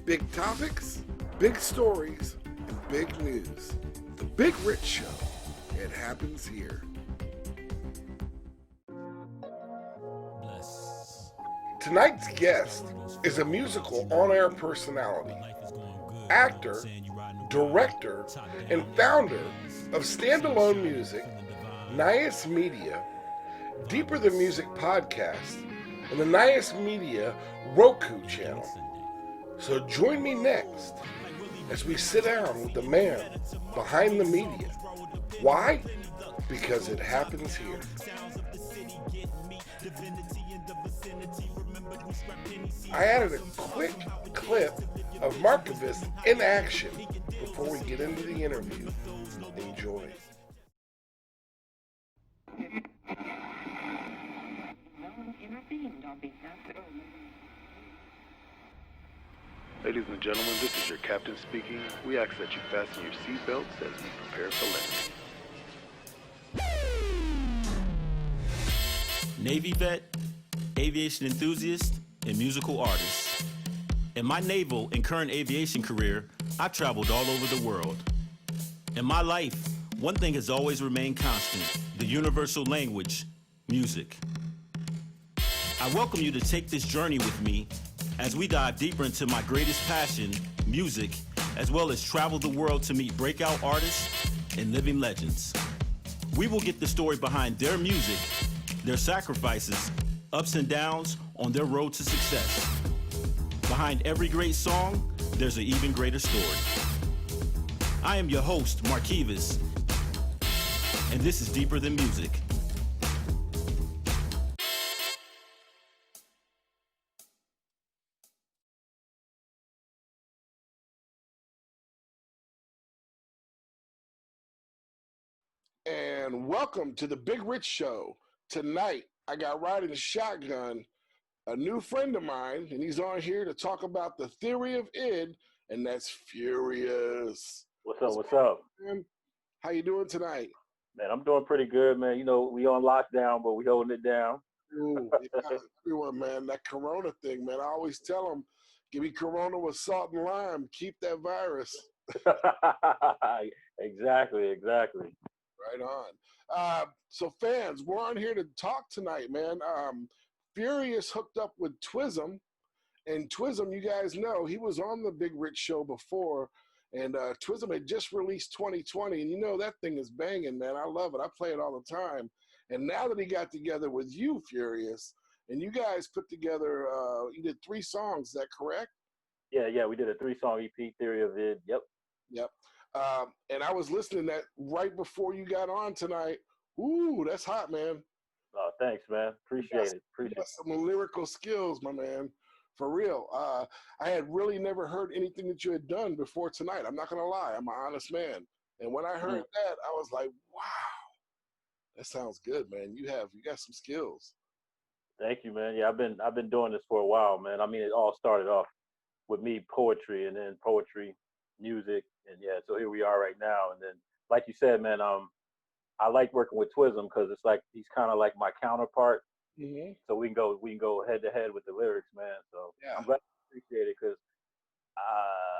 Big topics, big stories, and big news. The Big Rich Show. It happens here. Tonight's guest is a musical on-air personality, actor, director, and founder of standalone music, BRRS-MEDIA, Deeper Than Music podcast, and the BRRS-MEDIA ROKU Channel. So join me next as we sit down with the man behind the media. Why? Because it happens here. I added a quick clip of Markivus in action before we get into the interview. Enjoy. Ladies and gentlemen, this is your captain speaking. We ask that you fasten your seatbelts as we prepare for landing. Navy vet, aviation enthusiast, and musical artist. In my naval and current aviation career, I've traveled all over the world. In my life, one thing has always remained constant: the universal language, music. I welcome you to take this journey with me as we dive deeper into my greatest passion, music, as well as travel the world to meet breakout artists and living legends. We will get the story behind their music, their sacrifices, ups and downs on their road to success. Behind every great song, there's an even greater story. I am your host, Markivus, and this is Deeper Than Music. And welcome to the Big Rich Show. Tonight, I got riding shotgun a new friend of mine, and he's on here to talk about the theory of id, and that's Furious. What's up? What's up? Man, how you doing tonight? Man, I'm doing pretty good, man. You know, we on lockdown, but we holding it down. Ooh, yeah, everyone, man, that Corona thing, man. I always tell them, give me Corona with salt and lime. Keep that virus. Exactly. Right on. So fans, we're on here to talk tonight, man. Furious hooked up with Twism, and Twism, you guys know, he was on the Big Rich Show before, and Twism had just released 2020, and you know that thing is banging, man. I love it. I play it all the time. And now that he got together with you, Furious, and you guys put together, you did 3 songs, is that correct? Yeah, we did a 3-song EP, Theory of Id. Yep. And I was listening to that right before you got on tonight. Ooh, that's hot, man. Oh, thanks, man. Appreciate it. You got some lyrical skills, my man. For real. I had really never heard anything that you had done before tonight. I'm not going to lie. I'm an honest man. And when I heard that, I was like, wow, that sounds good, man. You got some skills. Thank you, man. Yeah, I've been doing this for a while, man. I mean, it all started off with me poetry, and then poetry, music, and yeah, so here we are right now. And then, like you said, man, I like working with Twism because it's like he's kind of like my counterpart. Mm-hmm. So we can go head to head with the lyrics, man. So yeah. I'm glad you appreciate it because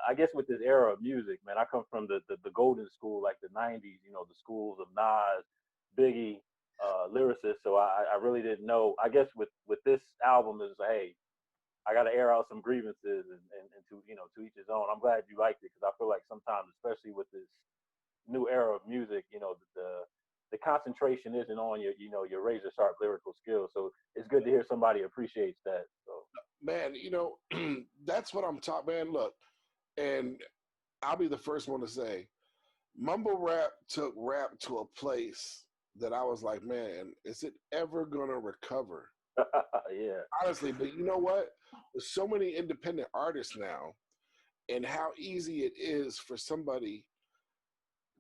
I guess with this era of music, man, I come from the golden school, like the 90s, you know, the schools of Nas, Biggie, lyricists. So I really didn't know. I guess with this album is like, hey, I got to air out some grievances and to, you know, to each his own. I'm glad you liked it because I feel like sometimes, especially with this new era of music, you know, the concentration isn't on your razor sharp lyrical skills. So it's good to hear somebody appreciates that. So man, you know, that's what I'm talking, man. Look, and I'll be the first one to say, mumble rap took rap to a place that I was like, man, is it ever gonna recover? Yeah. Honestly, but you know what? There's so many independent artists now, and how easy it is for somebody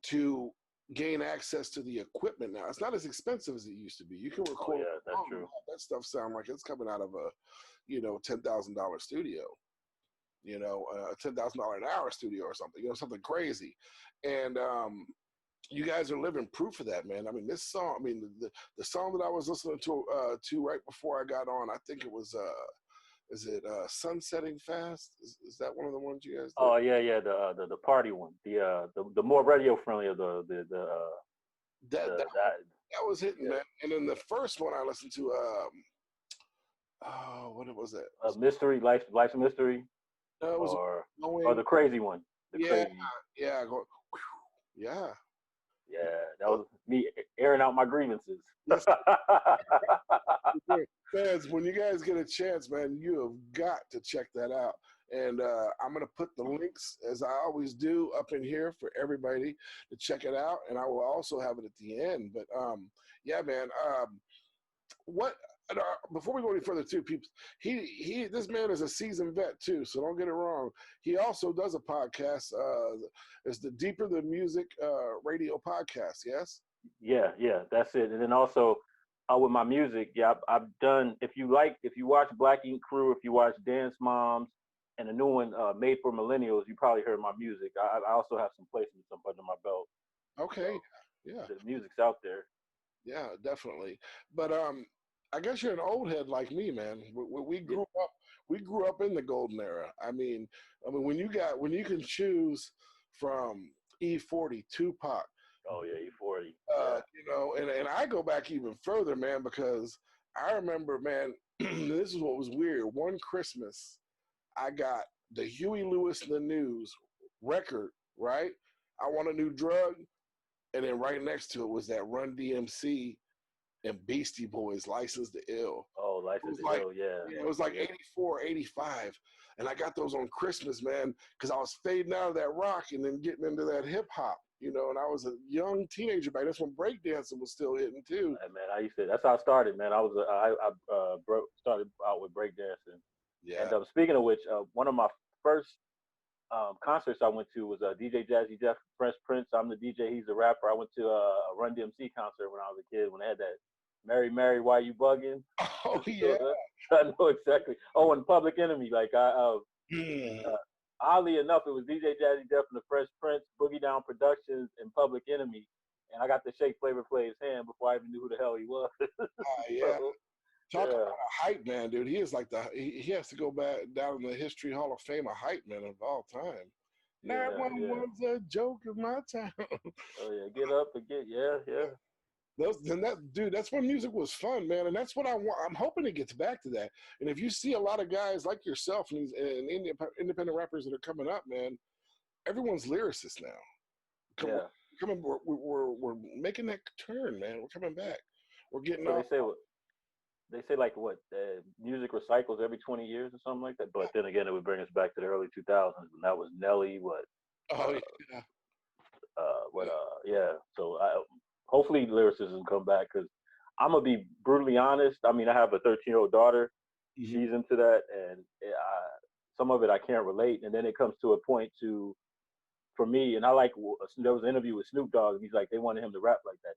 to gain access to the equipment now. It's not as expensive as it used to be. You can record. Oh, yeah, that's true. That stuff sound like it's coming out of a, $10,000 studio. $10,000 an hour studio or something. Something crazy, and you guys are living proof of that, man. I mean, this song. I mean, the song that I was listening to right before I got on. I think it was is it Sunsetting Fast? Is that one of the ones you guys did? Oh yeah, the party one, the more radio friendly of That was hitting, man. And then the first one I listened to, what was that? Mystery, Life's a Mystery, no, it was or the crazy one. Yeah. That was me airing out my grievances. Yes. Fans, when you guys get a chance, man, you have got to check that out. And I'm going to put the links, as I always do, up in here for everybody to check it out. And I will also have it at the end. But, yeah, man, before we go any further, too, people, this man is a seasoned vet, too, so don't get it wrong. He also does a podcast. It's the Deeper the Music radio podcast, yes? Yeah, that's it. And then also with my music, I've done, if you watch Black Ink Crew, if you watch Dance Moms, and the new one, Made for Millennials, you probably heard my music. I also have some placements up under my belt. Okay, so, yeah. The music's out there. Yeah, definitely. But I guess you're an old head like me, man. We grew up in the golden era. I mean, when you can choose from E40, Tupac. Oh yeah, E40. You know, and I go back even further, man, because I remember, man, this is what was weird. One Christmas, I got the Huey Lewis and the News record, right? I Want a New Drug. And then right next to it was that Run DMC and Beastie Boys, License to Ill. Oh, License to Ill, yeah. It was like 84, 85. And I got those on Christmas, man, because I was fading out of that rock and then getting into that hip hop, you know, and I was a young teenager back. That's when breakdancing was still hitting too. Hey, man, that's how I started, man. I started out with breakdancing. Yeah. And speaking of which, one of my first concerts I went to was DJ Jazzy Jeff, Fresh Prince. I'm the DJ, he's the rapper. I went to a Run DMC concert when I was a kid, when they had that Mary Mary Why You Bugging. Oh yeah. I know exactly. Oh, and Public Enemy. Like oddly enough, it was DJ Jazzy Jeff and the Fresh Prince, Boogie Down Productions, and Public Enemy. And I got to shake Flavor Flav's hand before I even knew who the hell he was. Yeah. Talk about a hype man, dude. He is like he has to go back down in the History Hall of Fame, a hype man of all time. 911's a joke of my time. Oh yeah, get up and get That's when music was fun, man, and that's what I want. I'm hoping it gets back to that. And if you see a lot of guys like yourself and independent rappers that are coming up, man, everyone's lyricists now. We're making that turn, man. We're coming back. We're getting off. They say like what music recycles every 20 years or something like that. But then again, it would bring us back to the early 2000s, and that was Nelly. So hopefully lyricism come back, because I'm gonna be brutally honest. I mean, I have a 13-year-old daughter. Mm-hmm. She's into that, and some of it I can't relate. And then it comes to a point for me, and I like, there was an interview with Snoop Dogg, and he's like, they wanted him to rap like that.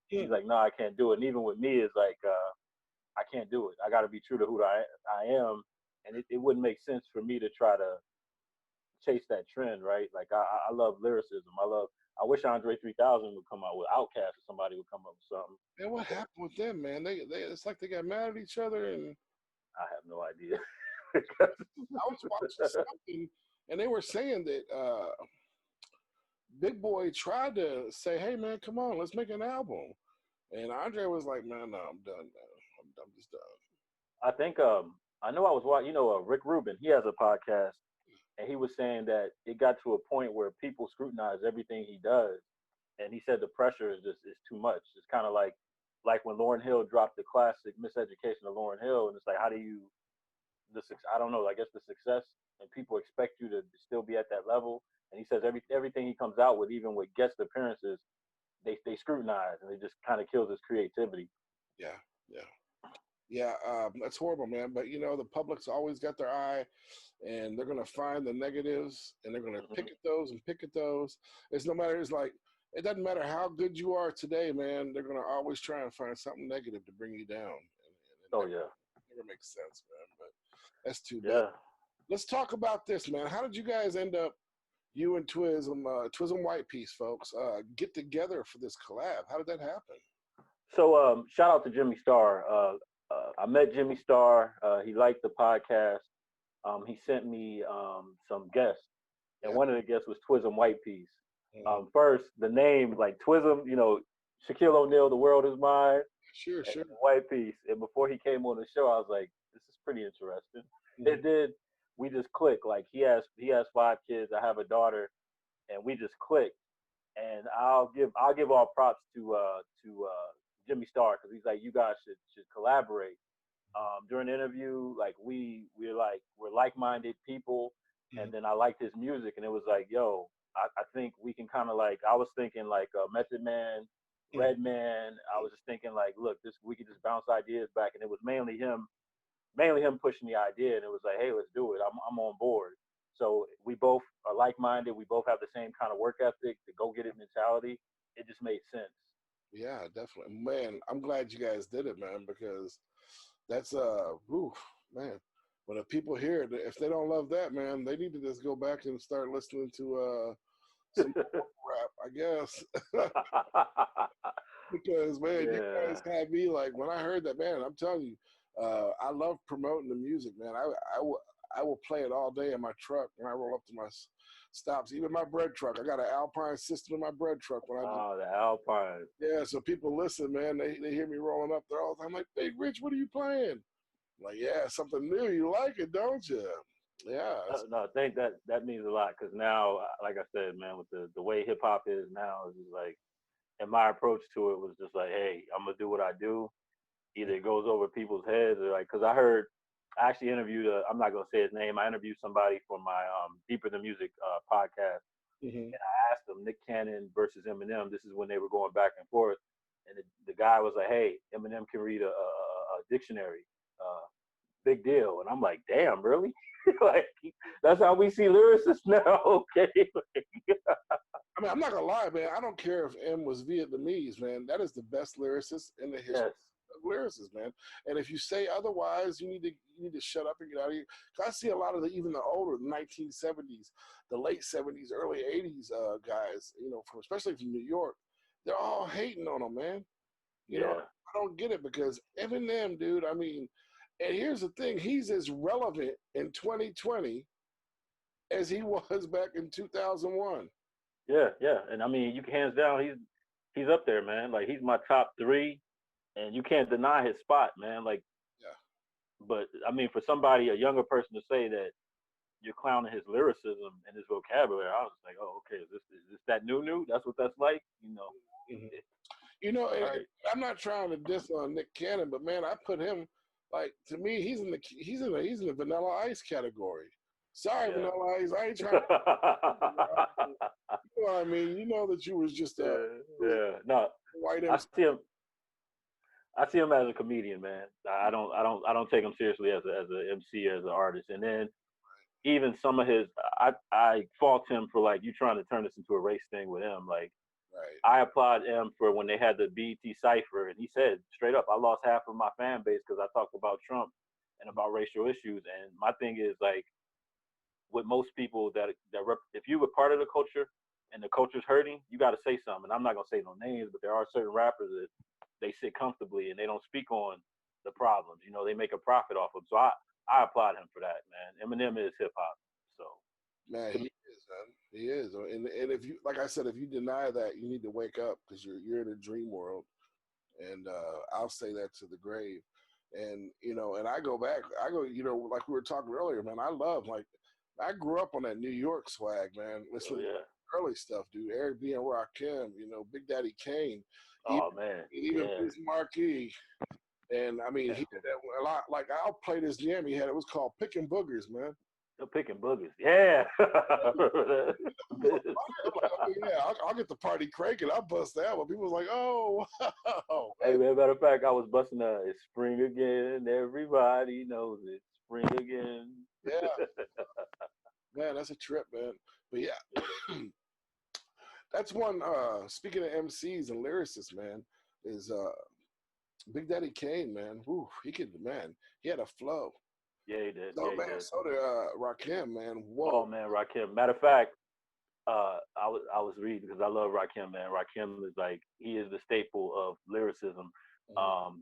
He's like, no, I can't do it. And even with me, it's like, I can't do it. I got to be true to who I am. And it wouldn't make sense for me to try to chase that trend, right? Like, I love lyricism. I wish Andre 3000 would come out with Outkast, or somebody would come up with something. Man, what happened with them, man? It's like they got mad at each other, and I have no idea. I was watching something, and they were saying that Big Boy tried to say, hey, man, come on, let's make an album. And Andre was like, man, no, I'm done, man. I'm just done. I think, I know I was watching, Rick Rubin, he has a podcast, and he was saying that it got to a point where people scrutinize everything he does. And he said the pressure is too much. It's kind of like when Lauryn Hill dropped the classic Miseducation of Lauryn Hill, and it's like, how do you, I don't know, I guess the success, and people expect you to still be at that level. And he says everything he comes out with, even with guest appearances, they scrutinize, and it just kind of kills his creativity. Yeah, that's horrible, man. But the public's always got their eye, and they're gonna find the negatives, and they're gonna pick at those. It's like, it doesn't matter how good you are today, man. They're gonna always try and find something negative to bring you down. And it never makes sense, man. But that's too bad. Yeah. Let's talk about this, man. How did you guys end up? You and Twism White Piece, folks, get together for this collab. How did that happen? So shout out to Jimmy Starr. I met Jimmy Star. He liked the podcast. He sent me some guests, and one of the guests was Twism White Piece. First, the name, like Twism, you know, Shaquille O'Neal, The World Is Mine, Sure. and White Piece. And before he came on the show, I was like, this is pretty interesting. It did. We just clicked. Like he has 5 kids. I have a daughter, and we just clicked. And I'll give all props to Jimmy Star, because he's like, you guys should collaborate. During the interview, like we're like-minded people, and then I liked his music, and it was like, yo, I think we can kind of like, I was thinking like Method Man, Redman. I was just thinking like, look, we could just bounce ideas back, and it was mainly him pushing the idea, and it was like, hey, let's do it. I'm on board. So we both are like-minded. We both have the same kind of work ethic, the go-get-it mentality. It just made sense. Yeah, definitely, man. I'm glad you guys did it, man, because that's man. When the people hear it, if they don't love that, man, they need to just go back and start listening to some rap, I guess. Because man, you guys had me like, when I heard that, man, I'm telling you, I love promoting the music, man. I will play it all day in my truck when I roll up to my stops, even my bread truck. I got an Alpine system in my bread truck. The Alpine. Yeah, so people listen, man. They hear me rolling up there all the time. I'm like, Big Rich, what are you playing? I'm like, yeah, something new. You like it, don't you? Yeah. No, I think that means a lot, because now, like I said, man, with the way hip hop is now, it's just like, and my approach to it was just like, hey, I'm gonna do what I do. Either it goes over people's heads, or like, because I actually interviewed I'm not gonna say his name. I interviewed somebody for my Deeper Than Music podcast, and I asked them Nick Cannon versus Eminem. This is when they were going back and forth, and the guy was like, hey, Eminem can read a dictionary. Big deal. And I'm like, damn, really? Like, that's how we see lyricists now. Okay. I mean, I'm not gonna lie, man. I don't care if M was Vietnamese, man. That is the best lyricist in the history of lyricists, man. And if you say otherwise, you need to shut up and get out of here. Cause I see a lot of even the older 1970s, the late 70s, early 80s guys, you know, especially from New York, they're all hating on them, man. You know, I don't get it, because Eminem, dude. I mean, and here's the thing: he's as relevant in 2020 as he was back in 2001. Yeah, and I mean, you can hands down, he's up there, man. Like, he's my top 3, and you can't deny his spot, man. Like, but I mean, for somebody, a younger person, to say that you're clowning his lyricism and his vocabulary, I was like, oh, okay, is this that new? That's what that's like, you know. You know, and I'm not trying to diss on Nick Cannon, but man, I put him, like, to me, he's in the Vanilla Ice category. Sorry, Vanilla Ice, I ain't trying to. You know what I mean? You know that you was just no, white MC. I see him as a comedian, man. I don't take him seriously as a MC, as an artist. And then even some of his, I fault him for, like, you trying to turn this into a race thing with him. Like, I applaud him for when they had the BET Cypher, and he said straight up, I lost half of my fan base because I talked about Trump and about racial issues. And my thing is, like, with most people if you were part of the culture and the culture's hurting, you got to say something. And I'm not gonna say no names, but there are certain rappers that they sit comfortably and they don't speak on the problems. You know, they make a profit off of. So I applaud him for that, man. Eminem is hip hop. So man, he is, man. He is. And if you, like I said, if you deny that, you need to wake up, because you're in a dream world. And I'll say that to the grave. And you know, and I go, you know, like we were talking earlier, man. I grew up on that New York swag, man. Listening to early stuff, dude. Eric B. and Rakim, you know, Big Daddy Kane. Even Biz Markie. And I mean, he did that a lot. Like, I'll play this jam he had. It was called Picking Boogers, man. Picking Boogers. Yeah. I'll get the party cranking. I'll bust that one. People was like, oh, wow. Hey, man, matter of fact, I was busting it's spring again. Everybody knows it's spring again. Yeah. Man, that's a trip, man. But yeah, that's one, speaking of MCs and lyricists, man, is Big Daddy Kane, man. Woo, he had a flow. Yeah, he did. So, man, so did Rakim, man. Whoa. Oh, man, Rakim. Matter of fact, I was reading, because I love Rakim, man. Rakim is like, he is the staple of lyricism.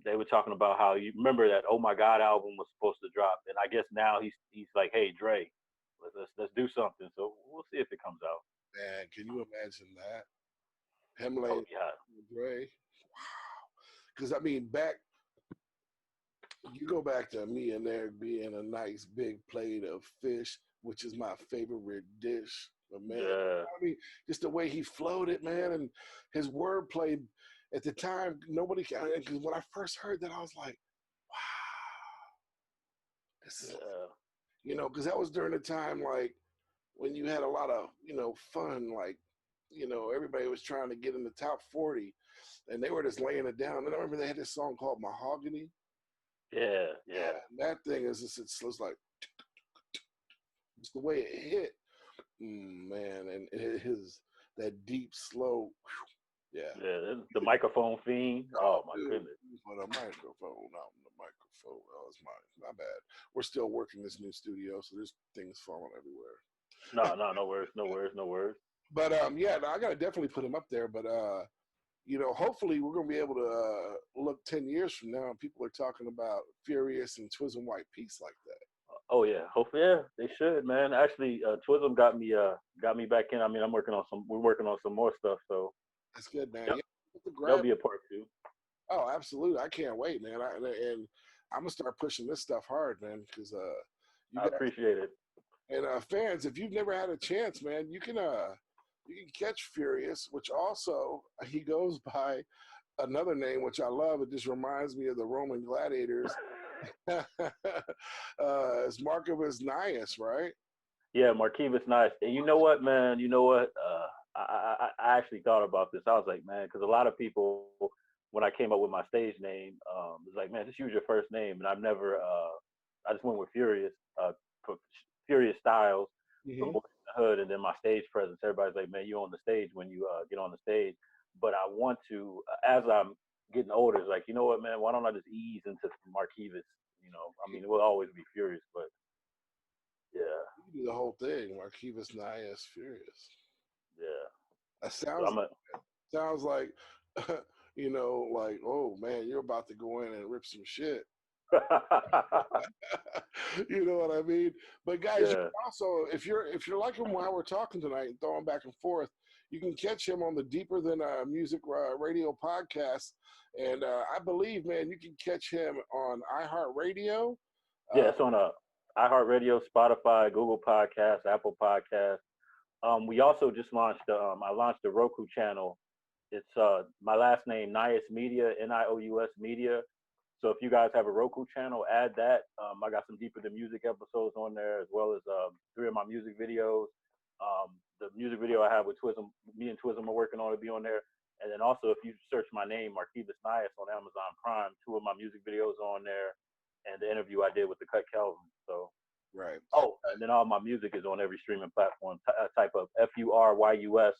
They were talking about how you remember that "Oh My God" album was supposed to drop, and I guess now he's like, "Hey Dre, let's do something." So we'll see if it comes out. Man, can you imagine that? Him Oh laying yeah, Dre. Wow. Because I mean, you go back to me and there being a nice big plate of fish, which is my favorite dish. But man, yeah, I mean, just the way he floated, man, and his wordplay at the time, nobody can. Because when I first heard that, I was like, wow, this is, yeah. because that was during the time like when you had a lot of, fun, like, everybody was trying to get in the top 40 and they were just laying it down. And I remember they had this song called Mahogany. Yeah, yeah, That thing is just, it's like, just the way it hit, man, and that deep, slow, yeah. yeah. The microphone fiend. Oh my Dude, goodness. for the microphone, not the microphone. Oh, it's my bad. We're still working this new studio, so there's things falling everywhere. No worries, no worries, no worries. But yeah, no, I gotta definitely put him up there. But hopefully we're gonna be able to look 10 years from now, and people are talking about Furious and Twism White Peace like that. Oh yeah, hopefully yeah, they should, man. Actually, Twism got me back in. I mean, we're working on some more stuff, so That's good, man. yep, Yeah, there'll be a part 2. Oh, absolutely. I can't wait, man. And I'm gonna start pushing this stuff hard, man, because you I guys appreciate it. and fans, if you've never had a chance, man, you can catch Furious, which also he goes by another name, which I love. It just reminds me of the Roman gladiators. It's Markivus Nious, right? Yeah, Markivus Nious. And you know what, man? You know what? I actually thought about this. I was like, man, because a lot of people, when I came up with my stage name, was like, man, just use your first name. And I've never, I just went with Furious, for Furious Styles, for Boys in the Hood, and then my stage presence. Everybody's like, man, you're on the stage when you get on the stage. But I want to, as I'm getting older, it's like, you know what, man? Why don't I just ease into Markivus? I mean, it will always be Furious, but yeah. You do the whole thing, Markivus Nious Furious. Yeah. That So sounds like, like, oh man, you're about to go in and rip some shit. You know what I mean? But guys, you yeah. also, if you're liking while we're talking tonight and throwing back and forth, you can catch him on the Deeper Than Music Radio podcast, and I believe, man, you can catch him on iHeartRadio. Yeah, it's on iHeartRadio, Spotify, Google Podcasts, Apple Podcasts. We also just launched. I launched the ROKU Channel. It's my last name, Nious Media, Nious Media. So if you guys have a ROKU channel, add that. I got some Deeper Than Music episodes on there, as well as 3 of my music videos. The music video I have with Twism, me and Twism are working on, to be on there. And then also, if you search my name, Markivus Nious, on Amazon Prime, 2 of my music videos are on there, and the interview I did with the Cut Kelvin. So Right. Oh, and then all my music is on every streaming platform. Type of FURYUS.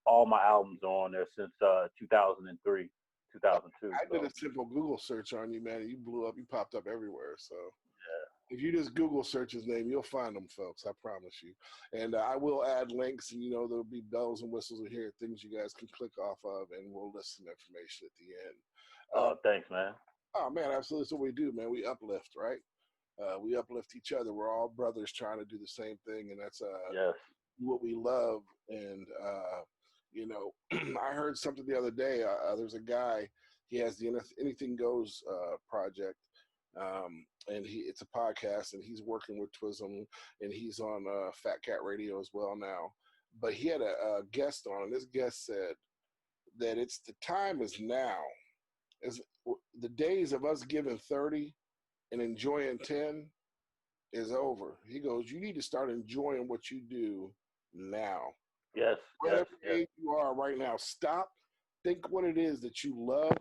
All my albums are on there since 2003, 2002. I did a simple Google search on you, man, and you blew up. You popped up everywhere. So Yeah. if you just Google search his name, you'll find him, folks. I promise you. And I will add links, and there'll be bells and whistles in here, things you guys can click off of, and we'll list some information at the end. Thanks, man. Oh man, absolutely. That's what we do, man. We uplift, right? We uplift each other. We're all brothers trying to do the same thing, and that's Yes. what we love. And I heard something the other day. There's a guy. He has the Anything Goes project, and it's a podcast, and he's working with Twism, and he's on Fat Cat Radio as well now. But he had a guest on, and this guest said that the time is now. Is the days of us giving 30 and enjoying 10 is over. He goes, you need to start enjoying what you do now. Yes. Whatever Yes. age you are right now, stop, think what it is that you love,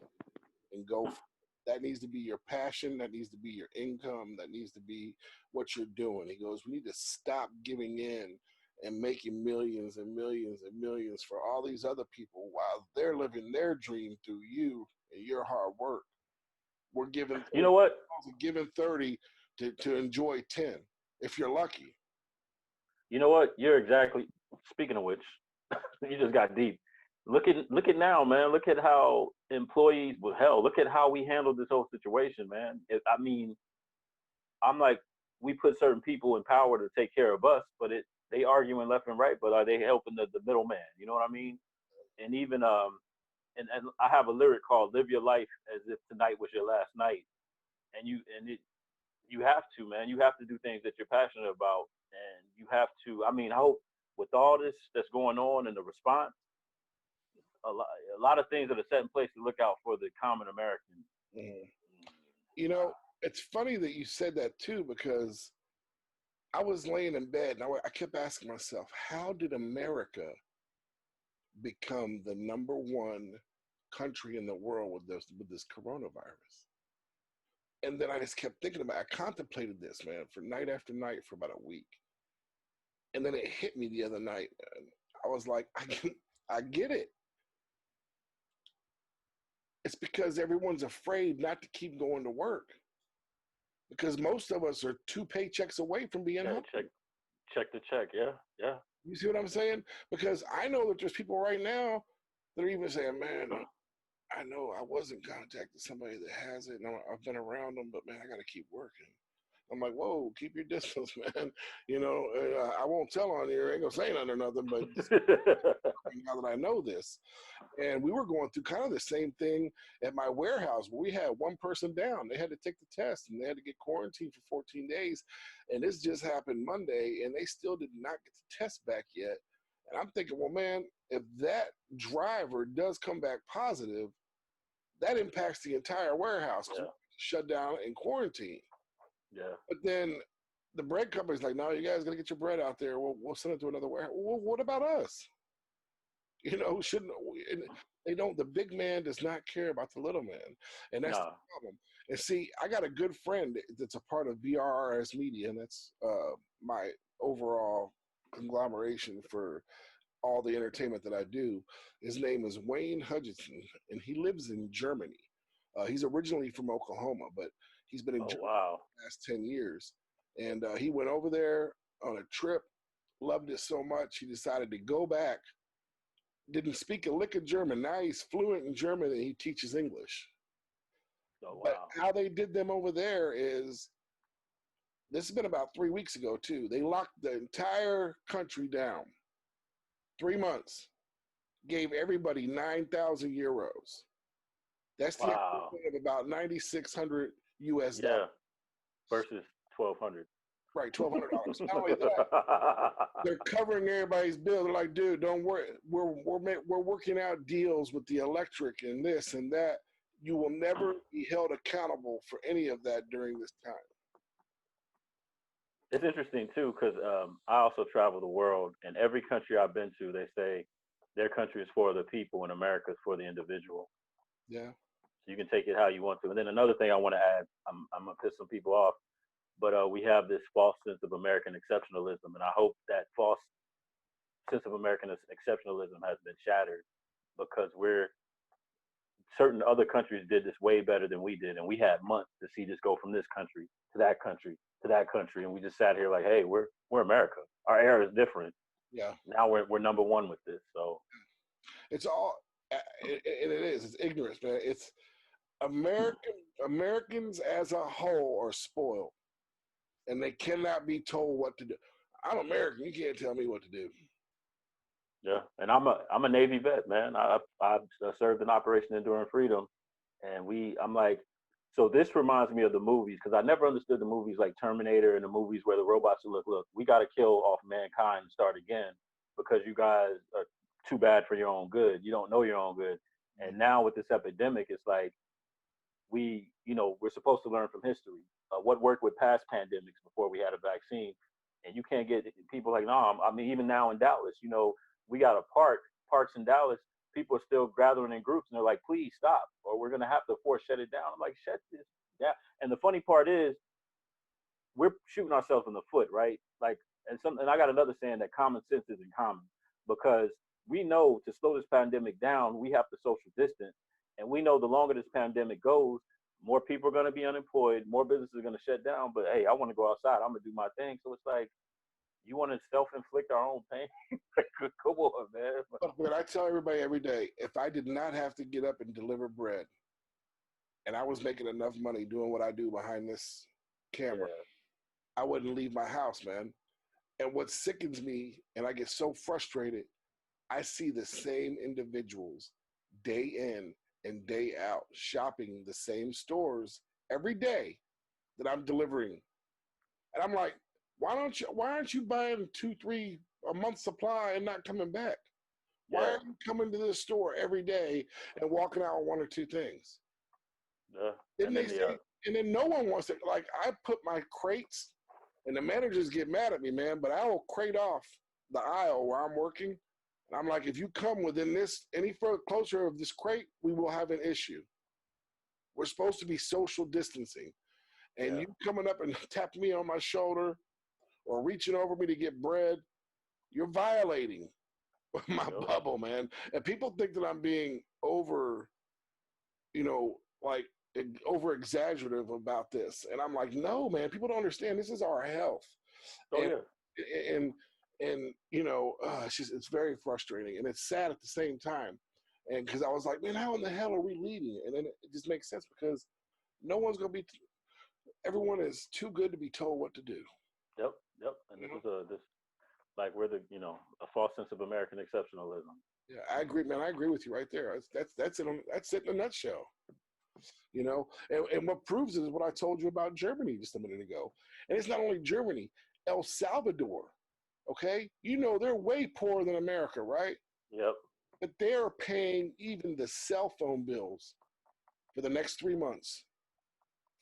and go for it. That needs to be your passion. That needs to be your income. That needs to be what you're doing. He goes, we need to stop giving in and making millions and millions and millions for all these other people while they're living their dream through you and your hard work. We're giving, You know what? giving 30 to enjoy 10, if you're lucky. You know what? You're exactly. Speaking of which, you just got deep. Look at now, man. Look at how employees, well, hell, look at how we handled this whole situation, man. I mean, I'm like, we put certain people in power to take care of us, but they arguing left and right. But are they helping the middleman? You know what I mean? And even and I have a lyric called "Live Your Life as if tonight was your last night." And you have to, man. You have to do things that you're passionate about, and you have to. I mean, I hope with all this that's going on and the response, a lot of things that are set in place to look out for the common American. Mm. You know, it's funny that you said that too, because I was laying in bed and I kept asking myself, how did America become the #1 country in the world with this coronavirus? And then I just kept thinking about it. I contemplated this, man, for night after night for about a week. And then it hit me the other night, and I was like, I get it. It's because everyone's afraid not to keep going to work. Because most of us are 2 paychecks away from being home. Check the check, yeah. You see what I'm saying? Because I know that there's people right now that are even saying, man, I know I wasn't contacting somebody that has it, and I've been around them, but man, I got to keep working. I'm like, whoa, keep your distance, man. You know, I won't tell on you. I ain't gonna say nothing or nothing, but now that I know this. And we were going through kind of the same thing at my warehouse where we had one person down. They had to take the test and they had to get quarantined for 14 days. And this just happened Monday, and they still did not get the test back yet. And I'm thinking, well, man, if that driver does come back positive, that impacts the entire warehouse. Yeah. Shut down and quarantine. Yeah. But then the bread company's like, no, you guys got to get your bread out there. We'll send it to another warehouse. Well, what about us? You know, shouldn't they don't? The big man does not care about the little man, and that's the problem. And see, I got a good friend that's a part of BRRS-MEDIA, and that's my overall conglomeration for all the entertainment that I do. His name is Wayne Hutchinson, and he lives in Germany. He's originally from Oklahoma, but he's been in Germany for the last 10 years. And he went over there on a trip, loved it so much, he decided to go back. Didn't speak a lick of German. Now he's fluent in German and he teaches English. Oh, wow. But how they did them over there is, this has been about 3 weeks ago too. They locked the entire country down. 3 months. Gave everybody 9,000 euros. That's the equivalent of about 9,600 US dollars. Versus 1,200. Right, $1,200. Not only that, they're covering everybody's bill. They're like, dude, don't worry. We're working out deals with the electric and this and that. You will never be held accountable for any of that during this time. It's interesting too, because I also travel the world, and every country I've been to, they say their country is for the people and America is for the individual. Yeah. So you can take it how you want to. And then another thing I want to add, I'm gonna piss some people off, but we have this false sense of American exceptionalism, and I hope that false sense of American exceptionalism has been shattered, because certain other countries did this way better than we did, and we had months to see this go from this country to that country to that country, and we just sat here like, hey, we're America. Our era is different. Yeah. Now we're #1 with this. So it's all, and it is. It's ignorance, man. It's Americans as a whole are spoiled, and they cannot be told what to do. I'm American. You can't tell me what to do. Yeah, and I'm a Navy vet, man. I served in Operation Enduring Freedom, and I'm like, so this reminds me of the movies, because I never understood the movies like Terminator and the movies where the robots are look, we got to kill off mankind and start again because you guys are too bad for your own good. You don't know your own good. And now with this epidemic, it's like we're supposed to learn from history. What worked with past pandemics before we had a vaccine, and you can't get people like, no, I mean, even now in Dallas, we got a parks in Dallas. People are still gathering in groups, and they're like, please stop, or we're going to have to force shut it down. I'm like, shut this down. And the funny part is, we're shooting ourselves in the foot, right? Like, and I got another saying that common sense isn't common, because we know to slow this pandemic down, we have to social distance. And we know the longer this pandemic goes, more people are going to be unemployed, more businesses are going to shut down. But hey, I want to go outside. I'm going to do my thing. So it's like, You want to self-inflict our own pain? Come on, man. But I tell everybody every day, if I did not have to get up and deliver bread, and I was making enough money doing what I do behind this camera, I wouldn't leave my house, man. And what sickens me, and I get so frustrated, I see the same individuals day in and day out shopping the same stores every day that I'm delivering. And I'm like, why aren't you buying 2-3 a month supply and not coming back? Why are you coming to this store every day and walking out with 1 or 2 things? And then no one wants it. Like, I put my crates, and the managers get mad at me, man, but I will crate off the aisle where I'm working. And I'm like, if you come within this any further closer of this crate, we will have an issue. We're supposed to be social distancing. And you coming up and tapping me on my shoulder or reaching over me to get bread, you're violating my bubble, man. And people think that I'm being over exaggerative about this. And I'm like, no, man, people don't understand. This is our health. And it's very frustrating, and it's sad at the same time. And because I was like, man, how in the hell are we leading? And then it just makes sense because no one's going to be, everyone is too good to be told what to do. Yep. And we're a false sense of American exceptionalism. Yeah, I agree, man. I agree with you right there. That's it. That's it in a nutshell. And what proves it is what I told you about Germany just a minute ago. And it's not only Germany, El Salvador. Okay, they're way poorer than America, right? Yep. But they're paying even the cell phone bills for the next 3 months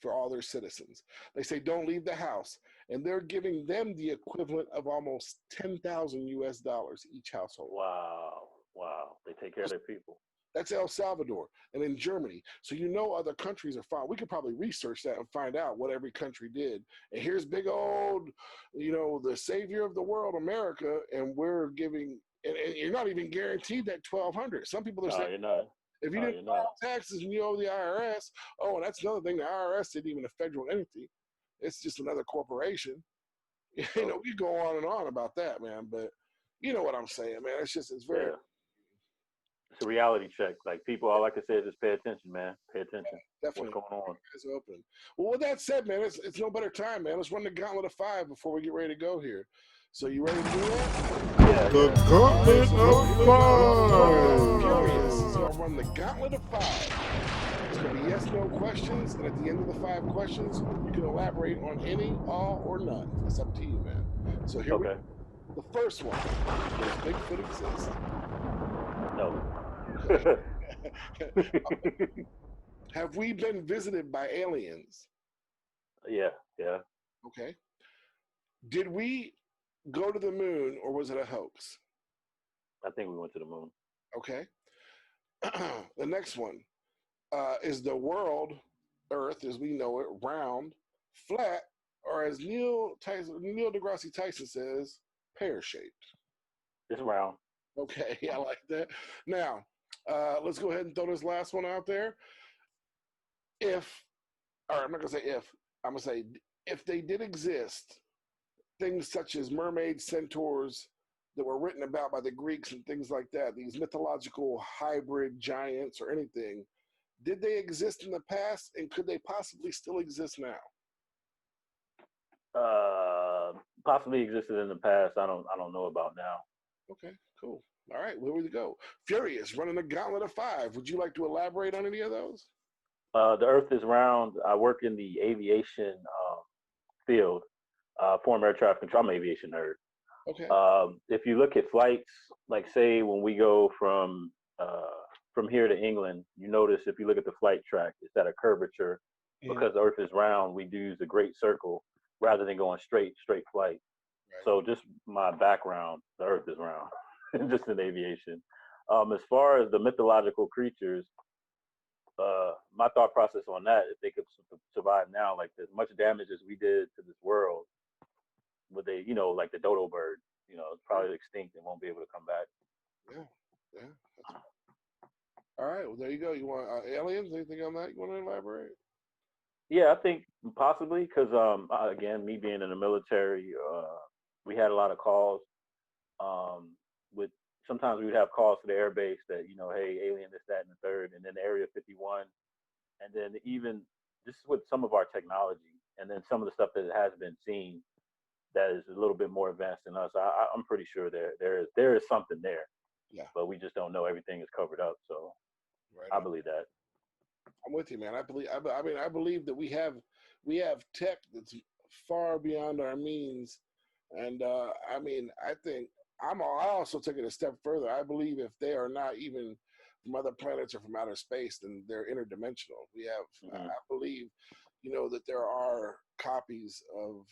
for all their citizens. They say don't leave the house, and they're giving them the equivalent of almost $10,000 each household. Wow. They take care of their people. That's El Salvador. And in Germany. So other countries are fine. We could probably research that and find out what every country did. And here's big old, the savior of the world, America, and we're giving, and you're not even guaranteed that $1,200. Some people are saying, you're not. If you didn't file taxes and you owe the IRS, and that's another thing, the IRS isn't even a federal entity. It's just another corporation. We go on and on about that, man. But you know what I'm saying, man. It's very... Yeah. It's a reality check. Like, people, all I can say is just pay attention, man. Pay attention. Definitely. What's going on? It's open. Well, with that said, man, it's no better time, man. Let's run the gauntlet of 5 before we get ready to go here. So you ready to do that? Yeah. The gauntlet of 5. Curious. So I'll run the gauntlet of 5. It's going to be yes/no questions, and at the end of the 5 questions, you can elaborate on any, all, or none. It's up to you, man. So here we go. The first one. Does Bigfoot exist? No. Have we been visited by aliens? Yeah. Okay. Did we go to the moon, or was it a hoax? I think we went to the moon. Okay. The next one. Is the world, Earth as we know it, round, flat, or as Neil deGrasse Tyson says, pear-shaped? It's round. Okay, I like that. Now, let's go ahead and throw this last one out there. I'm not going to say if, I'm going to say if they did exist, things such as mermaids, centaurs that were written about by the Greeks and things like that, these mythological hybrid giants or anything, did they exist in the past, and could they possibly still exist now? Possibly existed in the past. I don't know about now. Okay, cool. All right, where would we go? Furious, running the gauntlet of 5. Would you like to elaborate on any of those? The Earth is round. I work in the aviation field, former air traffic control. I'm an aviation nerd. Okay. If you look at flights, like say when we go from here to England, you notice if you look at the flight track, it's at a curvature. Because the Earth is round, we do use a great circle rather than going straight flight. Right. So just my background, the Earth is round, just in aviation. As far as the mythological creatures, my thought process on that, if they could survive now, like as much damage as we did to this world, would they, like the dodo bird, it's probably extinct and won't be able to come back. Yeah. All right, well, there you go. You want aliens? Anything on that you want to elaborate? Yeah, I think possibly because, again, me being in the military, we had a lot of calls. With sometimes we would have calls to the air base that, you know, hey, alien, this, that, and the third, and then the Area 51, and then even this is with some of our technology, and then some of the stuff that has been seen that is a little bit more advanced than us. I'm pretty sure there is something there. Yeah. But we just don't know. Everything is covered up. So Right. I believe that. I'm with you, man. I believe that we have tech that's far beyond our means, and I think I also take it a step further. I believe if they are not even from other planets or from outer space, then they're interdimensional. We have, I believe, you know, that there are copies of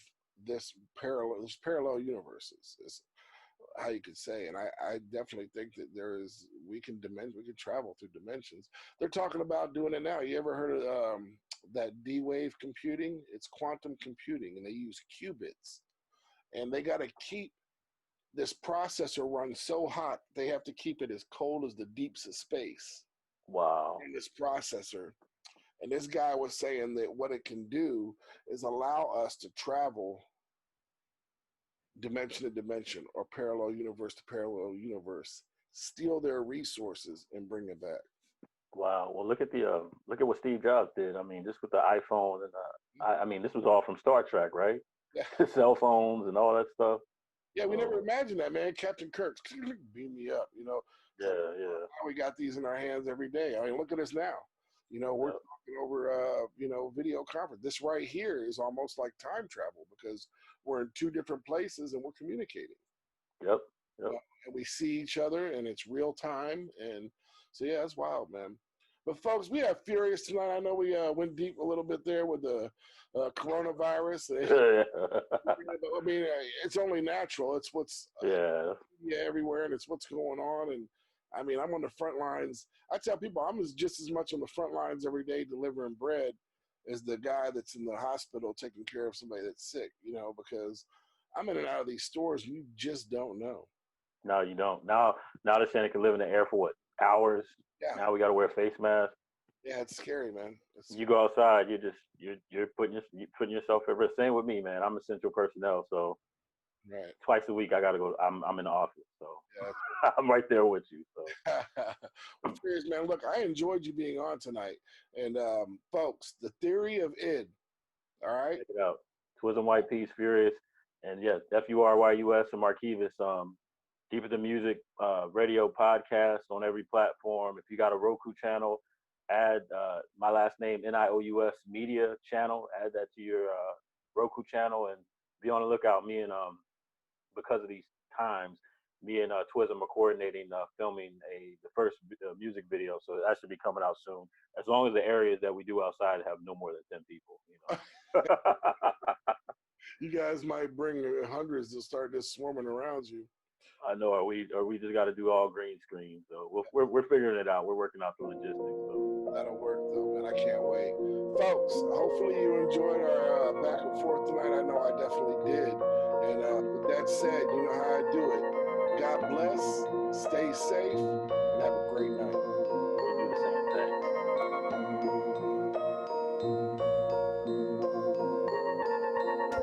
this parallel universes. Is how you could say, and I definitely think that we can travel through dimensions. They're talking about doing it now. You ever heard of that D-wave computing? It's quantum computing, and they use qubits, and they got to keep this processor run so hot they have to keep it as cold as the deeps of space. Wow. In this processor. And this guy was saying that what it can do is allow us to travel dimension to dimension or parallel universe to parallel universe, steal their resources and bring it back. Wow. Well, look at what Steve Jobs did. I mean, just with the iPhone and I mean, this was all from Star Trek, right? Yeah. Cell phones and all that stuff. Yeah, we never imagined that, man. Captain Kirk, beam me up, you know. Yeah, yeah. We got these in our hands every day. I mean, look at us now. You know, we're talking over, video conference. This right here is almost like time travel because we're in two different places and we're communicating. Yep. And we see each other and it's real time. And so, yeah, it's wild, man. But folks, we have Furious tonight. I know we went deep a little bit there with the coronavirus. I mean, it's only natural. It's what's everywhere, and it's what's going on. And I mean, I'm on the front lines. I tell people I'm just as much on the front lines every day delivering bread as the guy that's in the hospital taking care of somebody that's sick, you know, because I'm in and out of these stores and you just don't know. No, you don't. Now they're saying it can live in the air for what, hours? Yeah. Now we got to wear face masks. Yeah, it's scary, man. You go outside, you're putting yourself at risk. Same with me, man. I'm essential personnel, so right. Twice a week I gotta go. I'm in the office, so yeah, I'm right there with you. So, well, Furious, man. Look, I enjoyed you being on tonight, and folks, the theory of id. All right, check it out. Twism White Peace, Furious, and yes, FURYUS and Markivus. Deeper the Music radio podcast on every platform. If you got a Roku channel, add my last name Nious Media channel. Add that to your Roku channel and be on the lookout. Me and because of these times, me and Twism are coordinating filming the first music video, so that should be coming out soon. As long as the areas that we do outside have no more than 10 people, you know. You guys might bring hundreds to start just swarming around you. I know, or we just got to do all green screen. So we're figuring it out. We're working out the logistics. So that'll work though, man. I can't wait, folks. Hopefully you enjoyed our back and forth tonight. I know I definitely did. And with that said, you know how I do it. God bless, stay safe, and have a great night. We do the same thing.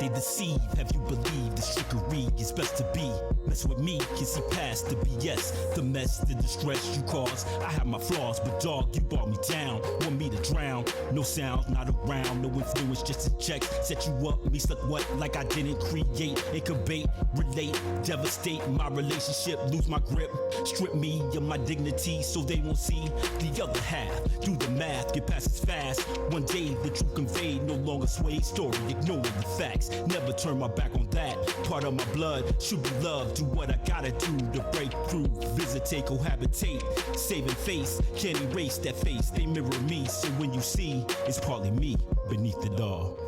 They deceive, have you believed this trickery is best to be? Mess with me, can see past the BS, the mess, the distress you cause. I have my flaws, but dog, you brought me down, want me to drown. No sound, not around, no influence, just a check. Set you up, me stuck what, like I didn't create. Incubate, relate, devastate my relationship, lose my grip. Strip me of my dignity so they won't see the other half. Do the math, get past as fast. One day the truth conveyed, no longer sway story, ignoring the facts. Never turn my back on that. Part of my blood should be loved. Do what I gotta do to break through. Visitate, cohabitate, saving face. Can't erase that face. They mirror me, so when you see, it's partly me beneath it all.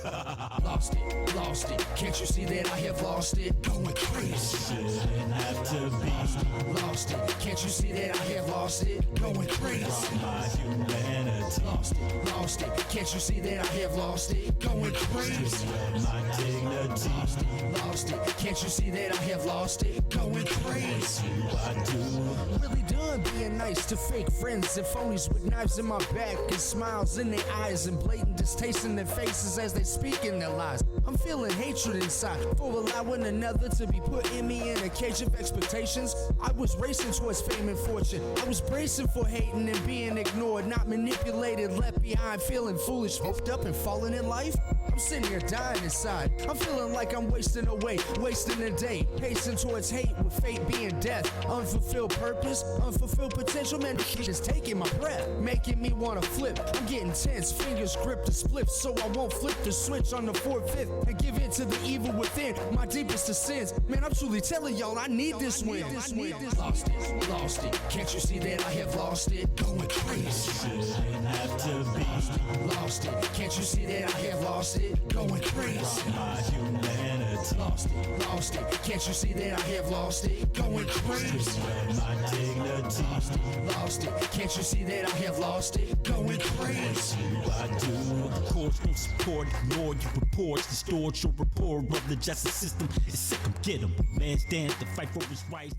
Lost it. Can't you see that I have lost it? Going crazy. Shouldn't have to be. Lost it. Can't you see that I have lost it? Going crazy. My humanity. Lost it. Can't you see that I have lost it? Going crazy. My dignity. Lost it. Can't you see that I have lost it? Going crazy. I do. Really done being nice to fake friends and phonies with knives in my back and smiles in their eyes and blatant distaste in their faces as they speak in their lies. I'm feeling hatred inside for allowing another to be putting me in a cage of expectations. I was racing towards fame and fortune. I was bracing for hating and being ignored, not manipulated, left behind, feeling foolish, hooked up and falling in life. I'm sitting here dying inside. I'm feeling like I'm wasting away, wasting a day, pacing towards hate with fate being death. Unfulfilled purpose, unfulfilled potential, man, just taking my breath, making me wanna flip. I'm getting tense, fingers grip the split, so I won't flip the switch on the 4/5 and give in to the evil within my deepest of sins. Man, I'm truly telling y'all, I need this win. Lost it. Can't you see that I have lost it? Going crazy. Shouldn't have to be. Lost it. Can't you see that I have lost it? Going crazy. My humanity. Lost it. Can't you see that I have lost it? Going crazy. My dignity. Lost it. Can't you see that I have lost it? Going crazy. I do. Courts don't support, ignore your reports, distort your rapport of the justice system. It's sick 'em, get 'em. Man stands to fight for his rights.